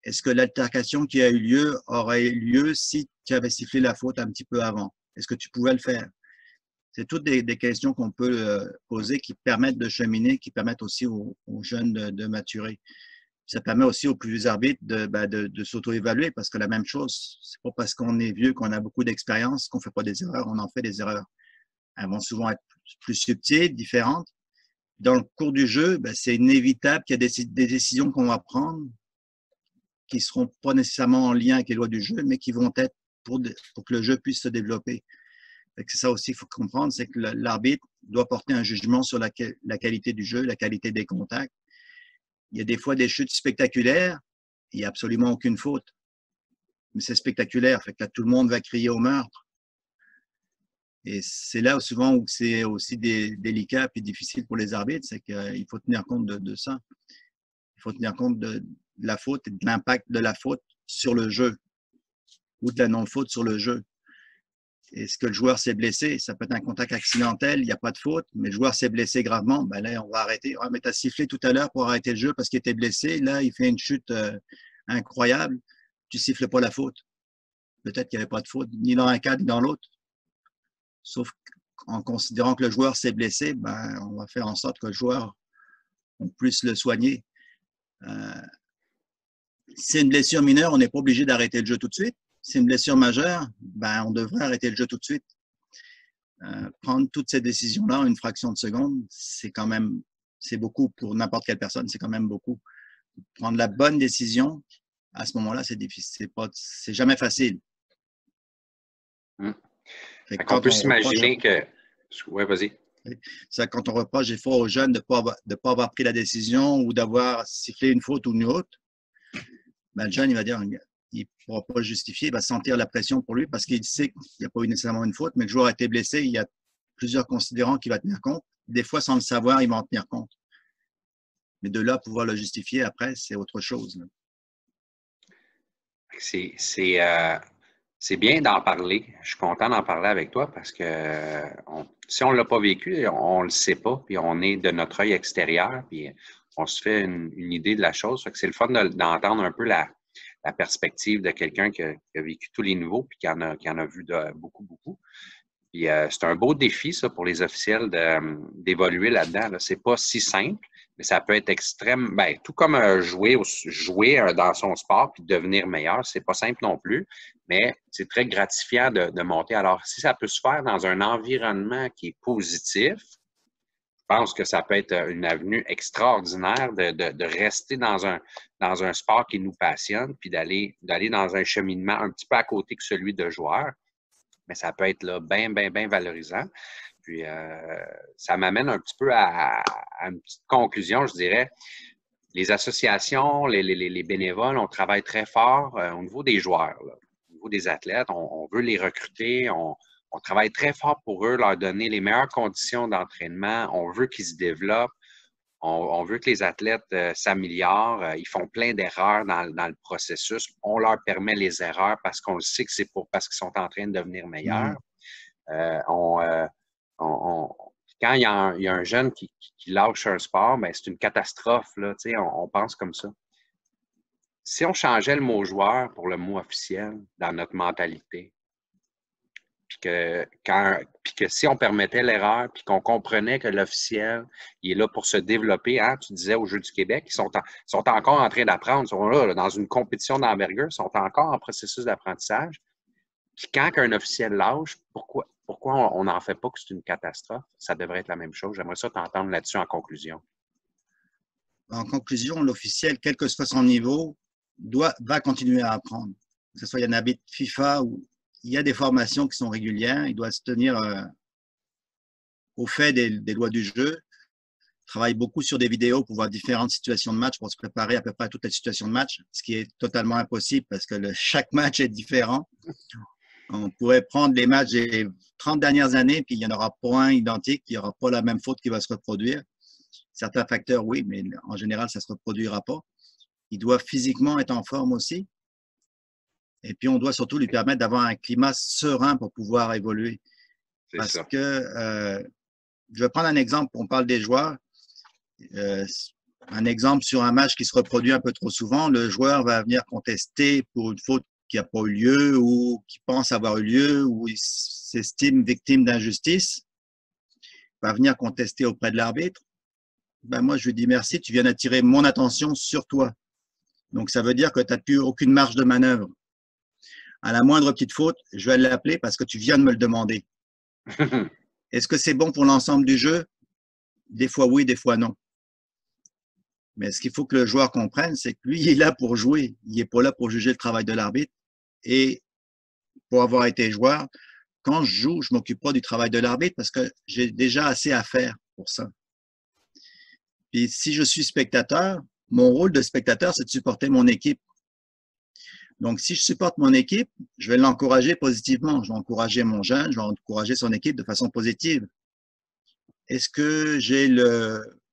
Est-ce que l'altercation qui a eu lieu aurait eu lieu si tu avais sifflé la faute un petit peu avant? Est-ce que tu pouvais le faire? C'est toutes des questions qu'on peut poser qui permettent de cheminer, qui permettent aussi aux jeunes de maturer. Ça permet aussi aux plus vieux arbitres de s'auto-évaluer parce que la même chose, c'est pas parce qu'on est vieux, qu'on a beaucoup d'expérience, qu'on fait pas des erreurs, on en fait des erreurs. Elles vont souvent être plus subtiles, différentes. Dans le cours du jeu, c'est inévitable qu'il y a des décisions qu'on va prendre qui seront pas nécessairement en lien avec les lois du jeu, mais qui vont être pour que le jeu puisse se développer. C'est ça aussi qu'il faut comprendre, c'est que l'arbitre doit porter un jugement sur la qualité du jeu, la qualité des contacts. Il y a des fois des chutes spectaculaires, il n'y a absolument aucune faute. Mais c'est spectaculaire, fait que là, tout le monde va crier au meurtre. Et c'est là souvent où c'est aussi délicat et difficile pour les arbitres, c'est qu'il faut tenir compte de ça. Il faut tenir compte de la faute et de l'impact de la faute sur le jeu ou de la non-faute sur le jeu. Est-ce que le joueur s'est blessé? Ça peut être un contact accidentel, il n'y a pas de faute, mais le joueur s'est blessé gravement, ben là, on va arrêter. Ah, mais tu as sifflé tout à l'heure pour arrêter le jeu parce qu'il était blessé. Là, il fait une chute incroyable. Tu ne siffles pas la faute. Peut-être qu'il n'y avait pas de faute, ni dans un cas, ni dans l'autre. Sauf qu'en considérant que le joueur s'est blessé, ben, on va faire en sorte que le joueur, on puisse le soigner. Si c'est une blessure mineure, on n'est pas obligé d'arrêter le jeu tout de suite. Si c'est une blessure majeure, ben, on devrait arrêter le jeu tout de suite. Prendre toutes ces décisions-là en une fraction de seconde, c'est beaucoup pour n'importe quelle personne, c'est quand même beaucoup. Prendre la bonne décision, à ce moment-là, c'est difficile. C'est jamais facile. On peut s'imaginer que… Oui, vas-y. C'est quand on reproche des fois aux jeunes de ne pas avoir pris la décision ou d'avoir sifflé une faute ou une autre, ben, le jeune, il va dire, il ne pourra pas justifier, il va sentir la pression pour lui parce qu'il sait qu'il n'y a pas eu nécessairement une faute, mais le joueur a été blessé, il y a plusieurs considérants qu'il va tenir compte. Des fois, sans le savoir, il va en tenir compte. Mais de là, pouvoir le justifier après, c'est autre chose. C'est bien d'en parler. Je suis content d'en parler avec toi parce que si on ne l'a pas vécu, on ne le sait pas, puis on est de notre œil extérieur, puis on se fait une idée de la chose. Fait que c'est le fun d'entendre un peu la perspective de quelqu'un qui a vécu tous les niveaux puis qui en a vu beaucoup, beaucoup. Puis c'est un beau défi, ça, pour les officiels d'évoluer là-dedans. Là. C'est pas si simple, mais ça peut être extrême. Ben, tout comme jouer dans son sport puis devenir meilleur, c'est pas simple non plus, mais c'est très gratifiant de monter. Alors, si ça peut se faire dans un environnement qui est positif, je pense que ça peut être une avenue extraordinaire de rester dans un sport qui nous passionne, puis d'aller dans un cheminement un petit peu à côté que celui de joueur. Mais ça peut être là bien, bien, bien valorisant. Puis, ça m'amène un petit peu à une petite conclusion, je dirais. Les associations, les bénévoles, on travaille très fort au niveau des joueurs, là, au niveau des athlètes. On veut les recruter, on travaille très fort pour eux, leur donner les meilleures conditions d'entraînement. On veut qu'ils se développent. On veut que les athlètes s'améliorent. Ils font plein d'erreurs dans le processus. On leur permet les erreurs parce qu'on le sait que c'est parce qu'ils sont en train de devenir meilleurs. Quand il y a un jeune qui lâche un sport, ben, c'est une catastrophe. Là, on pense comme ça. Si on changeait le mot joueur pour le mot officiel dans notre mentalité, puis que si on permettait l'erreur, puis qu'on comprenait que l'officiel, il est là pour se développer, hein, tu disais aux Jeux du Québec, ils sont encore en train d'apprendre, ils sont là, dans une compétition d'envergure, ils sont encore en processus d'apprentissage. Puis quand un officiel lâche, pourquoi on n'en fait pas que c'est une catastrophe? Ça devrait être la même chose. J'aimerais ça t'entendre là-dessus en conclusion. En conclusion, l'officiel, quel que soit son niveau, va continuer à apprendre. Que ce soit un arbitre FIFA ou il y a des formations qui sont régulières, il doit se tenir au fait des lois du jeu, travaille beaucoup sur des vidéos pour voir différentes situations de match, pour se préparer à peu près à toutes les situations de match, ce qui est totalement impossible parce que chaque match est différent. On pourrait prendre les matchs des 30 dernières années, puis il n'y en aura pas un identique, il n'y aura pas la même faute qui va se reproduire. Certains facteurs, oui, mais en général, ça ne se reproduira pas. Il doit physiquement être en forme aussi. Et puis, on doit surtout lui permettre d'avoir un climat serein pour pouvoir évoluer. Parce que, je vais prendre un exemple, on parle des joueurs. Un exemple sur un match qui se reproduit un peu trop souvent, le joueur va venir contester pour une faute qui n'a pas eu lieu ou qui pense avoir eu lieu ou il s'estime victime d'injustice, va venir contester auprès de l'arbitre. Ben moi, je lui dis merci, tu viens d'attirer mon attention sur toi. Donc, ça veut dire que tu n'as plus aucune marge de manœuvre. À la moindre petite faute, je vais l'appeler parce que tu viens de me le demander. Est-ce que c'est bon pour l'ensemble du jeu? Des fois oui, des fois non. Mais ce qu'il faut que le joueur comprenne, c'est que lui, il est là pour jouer. Il n'est pas là pour juger le travail de l'arbitre. Et pour avoir été joueur, quand je joue, je ne m'occupe pas du travail de l'arbitre parce que j'ai déjà assez à faire pour ça. Puis si je suis spectateur, mon rôle de spectateur, c'est de supporter mon équipe. Donc, si je supporte mon équipe, je vais l'encourager positivement. Je vais encourager mon jeune, je vais encourager son équipe de façon positive. Est-ce que j'ai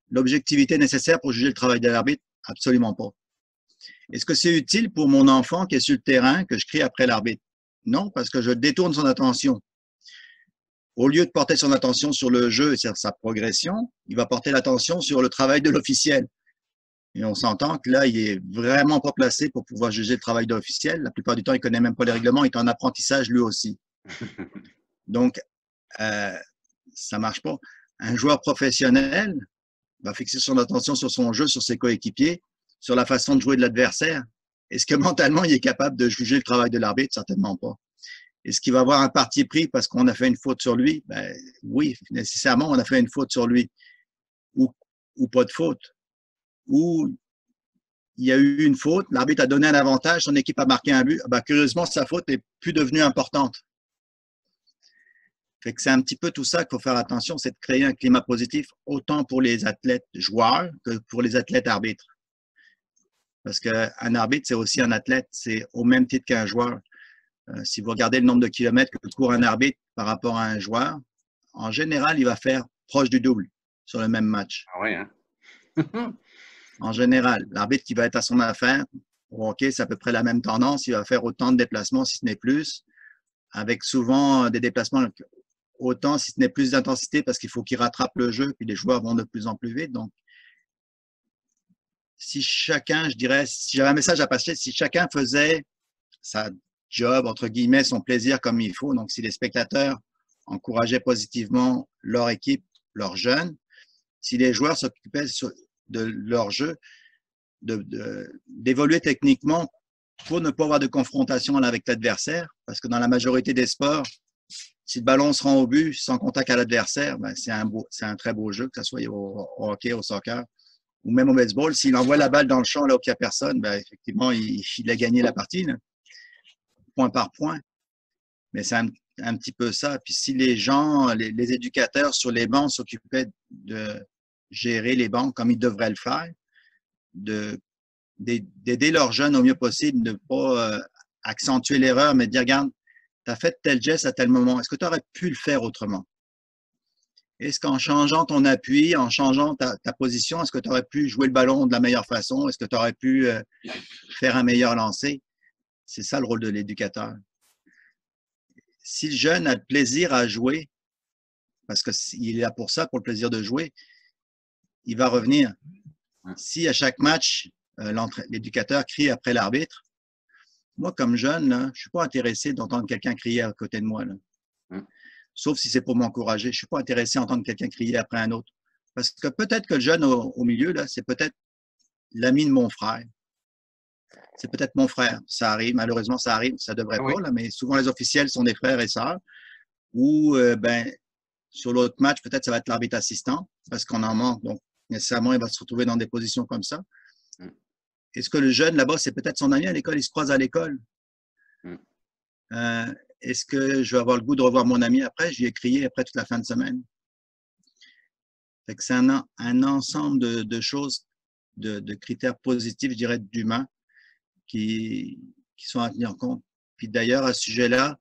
l'objectivité nécessaire pour juger le travail de l'arbitre? Absolument pas. Est-ce que c'est utile pour mon enfant qui est sur le terrain que je crie après l'arbitre? Non, parce que je détourne son attention. Au lieu de porter son attention sur le jeu et sur sa progression, il va porter l'attention sur le travail de l'officiel. Et on s'entend que là, il est vraiment pas placé pour pouvoir juger le travail de l'officiel. La plupart du temps, il connaît même pas les règlements, il est en apprentissage lui aussi. Donc, ça marche pas. Un joueur professionnel va fixer son attention sur son jeu, sur ses coéquipiers, sur la façon de jouer de l'adversaire. Est-ce que mentalement, il est capable de juger le travail de l'arbitre? Certainement pas. Est-ce qu'il va avoir un parti pris parce qu'on a fait une faute sur lui? Ben, oui, nécessairement, on a fait une faute sur lui. Ou pas de faute. Ou il y a eu une faute, l'arbitre a donné un avantage, son équipe a marqué un but. Ben, curieusement, sa faute n'est plus devenue importante. Fait que c'est un petit peu tout ça qu'il faut faire attention, c'est de créer un climat positif autant pour les athlètes joueurs que pour les athlètes arbitres. Parce qu'un arbitre, c'est aussi un athlète, c'est au même titre qu'un joueur. Si vous regardez le nombre de kilomètres que court un arbitre par rapport à un joueur, en général, il va faire proche du double sur le même match. Ah ouais, hein? En général, l'arbitre qui va être à son affaire, au hockey, c'est à peu près la même tendance. Il va faire autant de déplacements, si ce n'est plus, avec souvent des déplacements autant, si ce n'est plus d'intensité, parce qu'il faut qu'il rattrape le jeu, puis les joueurs vont de plus en plus vite. Donc, si chacun, je dirais, si j'avais un message à passer, si chacun faisait sa job, entre guillemets, son plaisir comme il faut, donc si les spectateurs encourageaient positivement leur équipe, leurs jeunes, si les joueurs s'occupaient de leur jeu, d'évoluer techniquement pour ne pas avoir de confrontation avec l'adversaire, parce que dans la majorité des sports, si le ballon se rend au but sans contact à l'adversaire, ben c'est un très beau jeu, que ce soit au hockey, au soccer ou même au baseball. S'il envoie la balle dans le champ là où il n'y a personne, ben effectivement, il a gagné la partie, là, point par point. Mais c'est un petit peu ça. Puis si les gens, les éducateurs sur les bancs s'occupaient de gérer les bancs comme ils devraient le faire, d'aider leurs jeunes au mieux possible, de ne pas accentuer l'erreur, mais de dire, regarde, tu as fait tel geste à tel moment, est-ce que tu aurais pu le faire autrement? Est-ce qu'en changeant ton appui, en changeant ta position, est-ce que tu aurais pu jouer le ballon de la meilleure façon? Est-ce que tu aurais pu faire un meilleur lancer? C'est ça le rôle de l'éducateur. Si le jeune a le plaisir à jouer, parce qu'il est là pour ça, pour le plaisir de jouer, il va revenir. Si à chaque match, l'éducateur crie après l'arbitre, moi, comme jeune, là, je ne suis pas intéressé d'entendre quelqu'un crier à côté de moi. Là. Sauf si c'est pour m'encourager. Je ne suis pas intéressé à entendre quelqu'un crier après un autre. Parce que peut-être que le jeune au milieu, là, c'est peut-être l'ami de mon frère. C'est peut-être mon frère. Ça arrive, malheureusement, ça arrive. Ça ne devrait pas, là, mais souvent les officiels sont des frères et sœurs. Ou, sur l'autre match, peut-être ça va être l'arbitre assistant, parce qu'on en manque. Donc, nécessairement, il va se retrouver dans des positions comme ça. Est-ce que le jeune, là-bas, c'est peut-être son ami à l'école, il se croise à l'école? Est-ce que je vais avoir le goût de revoir mon ami après? Je lui ai crié après toute la fin de semaine. Fait que c'est un ensemble de choses, de critères positifs, je dirais, d'humains qui sont à tenir compte. Puis d'ailleurs, à ce sujet-là,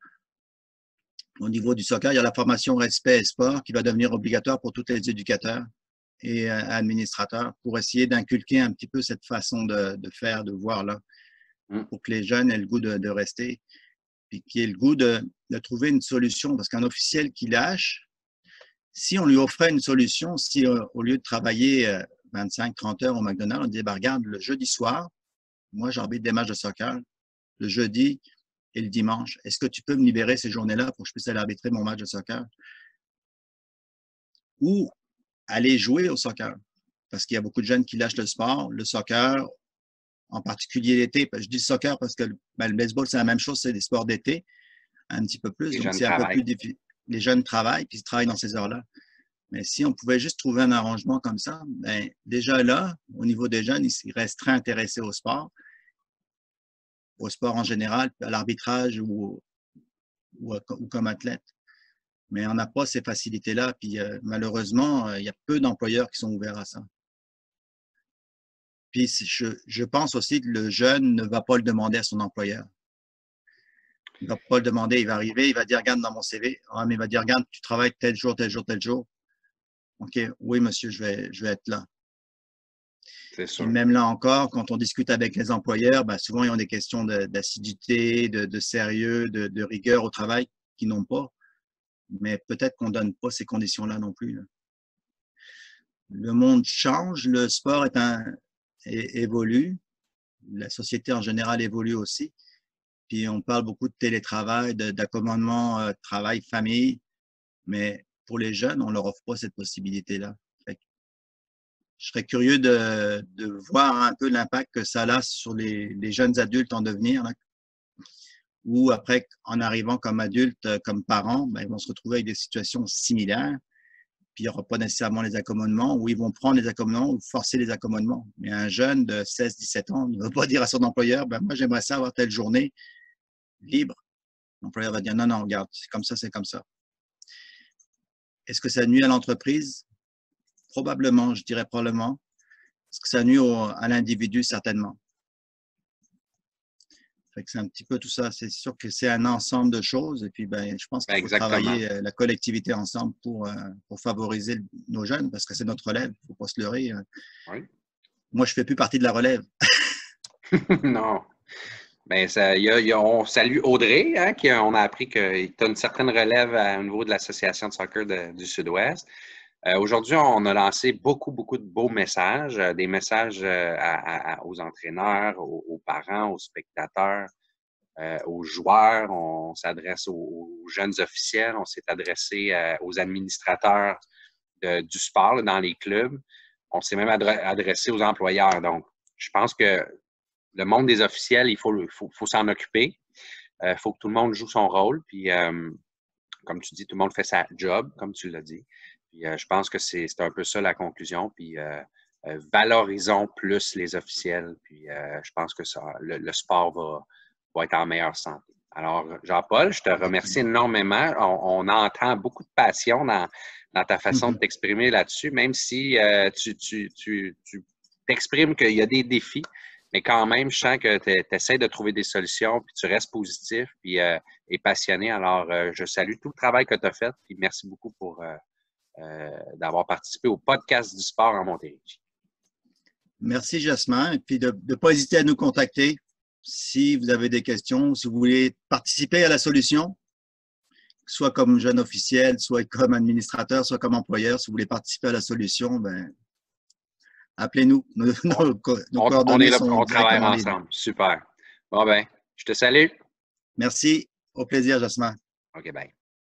au niveau du soccer, il y a la formation respect et sport qui va devenir obligatoire pour tous les éducateurs et administrateurs pour essayer d'inculquer un petit peu cette façon de faire, de voir là, pour que les jeunes aient le goût de rester, puis qu'ils aient le goût de trouver une solution. Parce qu'un officiel qui lâche, si on lui offrait une solution, si au lieu de travailler 25-30 heures au McDonald's, on disait, bah, regarde, le jeudi soir, moi j'arbitre des matchs de soccer, le jeudi et le dimanche, est-ce que tu peux me libérer ces journées-là pour que je puisse aller arbitrer mon match de soccer? Ou aller jouer au soccer. Parce qu'il y a beaucoup de jeunes qui lâchent le sport, le soccer, en particulier l'été. Je dis soccer parce que le baseball, c'est la même chose, c'est des sports d'été, un petit peu plus. Donc, c'est un peu plus difficile. Les jeunes travaillent, puis ils travaillent dans ces heures-là. Mais si on pouvait juste trouver un arrangement comme ça, ben, déjà là, au niveau des jeunes, ils resteraient intéressés au sport en général, à l'arbitrage ou comme athlète. Mais on n'a pas ces facilités-là. Puis malheureusement, il y a peu d'employeurs qui sont ouverts à ça. Puis je pense aussi que le jeune ne va pas le demander à son employeur. Il ne va pas le demander. Il va arriver, il va dire, regarde dans mon CV. Ah, mais il va dire, regarde, tu travailles tel jour, tel jour, tel jour. OK, oui, monsieur, je vais être là. C'est sûr. Et même là encore, quand on discute avec les employeurs, ben, souvent, ils ont des questions d'assiduité, de sérieux, de rigueur au travail qu'ils n'ont pas. Mais peut-être qu'on ne donne pas ces conditions-là non plus. Là. Le monde change, le sport évolue, la société en général évolue aussi. Puis on parle beaucoup de télétravail, d'accommodement travail-famille, mais pour les jeunes, on ne leur offre pas cette possibilité-là. Je serais curieux de voir un peu l'impact que ça a sur les jeunes adultes en devenir, là, ou après, en arrivant comme adultes, comme parents, ben, ils vont se retrouver avec des situations similaires. Puis il n'y aura pas nécessairement les accommodements, ou ils vont prendre les accommodements ou forcer les accommodements. Mais un jeune de 16-17 ans ne va pas dire à son employeur, ben, moi j'aimerais ça avoir telle journée libre. L'employeur va dire, non, non, regarde, c'est comme ça, c'est comme ça. Est-ce que ça nuit à l'entreprise? Probablement, je dirais probablement. Est-ce que ça nuit à l'individu? Certainement. Fait que c'est un petit peu tout ça. C'est sûr que c'est un ensemble de choses. Et puis, ben, je pense qu'il faut travailler la collectivité ensemble pour favoriser nos jeunes, parce que c'est notre relève. Il ne faut pas se leurrer. Oui. Moi, je ne fais plus partie de la relève. Non. Ben, on salue Audrey, hein, on a appris que tu as une certaine relève au niveau de l'Association de soccer du Sud-Ouest. Aujourd'hui, on a lancé beaucoup de beaux messages, des messages aux entraîneurs, aux parents, aux spectateurs, aux joueurs. On s'adresse aux jeunes officiels, on s'est adressé aux administrateurs du sport là, dans les clubs. On s'est même adressé aux employeurs. Donc, je pense que le monde des officiels, il faut s'en occuper. Il faut que tout le monde joue son rôle. Puis, comme tu dis, tout le monde fait sa job, comme tu l'as dit. Puis, je pense que c'est un peu ça la conclusion. Puis, valorisons plus les officiels. Puis, je pense que le sport va être en meilleure santé. Alors, Jean-Paul, je te remercie énormément. On entend beaucoup de passion dans ta façon de t'exprimer là-dessus, même si tu t'exprimes qu'il y a des défis, mais quand même, je sens que tu essaies de trouver des solutions, puis tu restes positif puis, et passionné. Alors, je salue tout le travail que tu as fait, puis merci beaucoup pour d'avoir participé au podcast du sport en Montérégie. Merci, Jasmin. Et puis, de ne pas hésiter à nous contacter si vous avez des questions, si vous voulez participer à la solution, soit comme jeune officiel, soit comme administrateur, soit comme employeur. Si vous voulez participer à la solution, ben, appelez-nous. Nos on est là, sont on travaille directement ensemble. Super. Bon, ben, je te salue. Merci. Au plaisir, Jasmin. OK, bye.